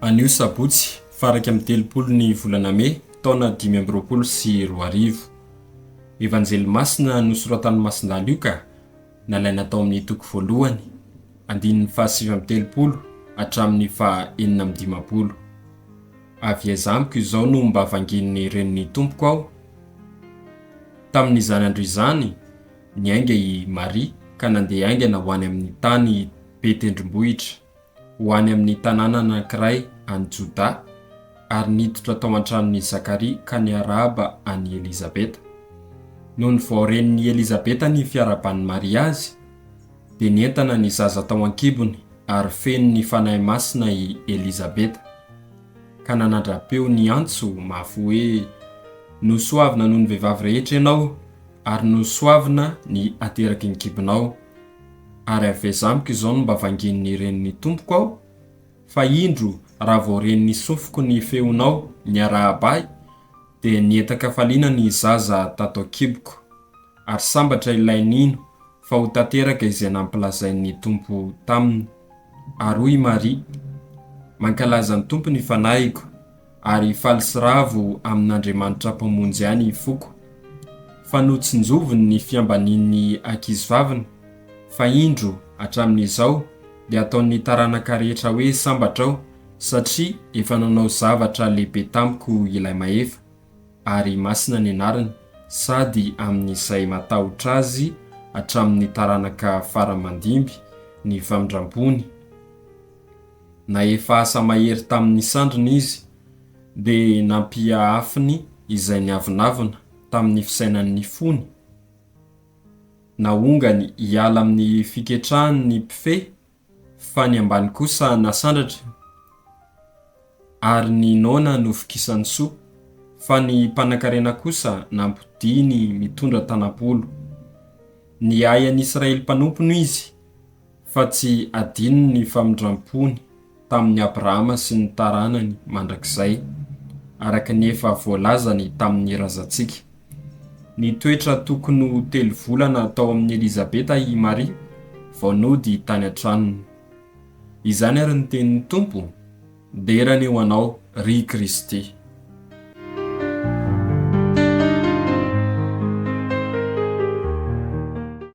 Anio sabotsy faraka amin'ny 30 ny volana May taona 2024. Evanjely masina nosoratan'ny Masindala Luka nalaina tao amin'ny toko voalohany 7:30 hatramin'ny 4:50. Avy azamiko izao no mba vangin'ny reniny tompoko aho. Tamin'ny zanandro izany niainga i Maria ka nandeha aingana ho any amin'ny tany Betendrimbohitra, ho any amin'ny tanàna anankiray any Joda, ary niditra tao an-tranon'i Zakaria ka niarahaba an'i Elizabeta. Noho ny voarenin'i Elizabeta ny fiaraban'i Maria azy, dia nientana ny zaza tao an-kibony ary feno ny fanahy masina i Elizabeta. Ka nanandrapeo ny antso mafy hoe, nosoavina noho ny vehivavy rehetra ianao ary nosoavina ny ateraky ny kibonao. Ary avy azamiko izao no mba vangin'ny reniny tompoko aho, fa indro raha voarenin'ny sofiko ny feonao niarahabahy, dia nietaka faliana ny zaza tato an-kiboko, ary sambatra ilain'ino fa ho tanteraka izay nampilazain'ny tompo taminy. Ary hoy Maria, mankalaza ny tompo ny fanahiko, ary faly sy ravo amin'Andriamanitra mpamonjy any foko. Fa notsinjoviny ny fiambanian'ny ankizivaviny, fa indro hatramin'izao dia ataon'ny taranaka rehetra hoe sambatra aho, satria efa nanao zavatra lehibe tamiko ilay mahefa, ary masina ny anarany, sady amin'izay matahotra azy hatramin'ny taranaka faramandimby ny famindrampony. Na efa asa mahery tamin'ny sandrina izy, dia nampia afiny izay niavonavina tamin'ny fisainan'ny fony. Naongany hiala amin'ny fiketrahany ny mpife, fa ny ambany kosa nasandratra, ary ny nona no fikisany soa, fa ny mpanankarena kosa nampidiny mitondra tanapolo. Niay an'Israely mpanompony izy, fa tsy adino ny famindrampony tamin'ny Abrahama sy ny taranany mandrakizay, araka ny efa voalazany tamin'ny razantsika. Ny toetra tokony ho 3 volana tao amin'ny Elizabeta i Maria, vao nody tany an-tranony. Izany ary ny tenin'ny Tompo, derany ho anao ry Kristy.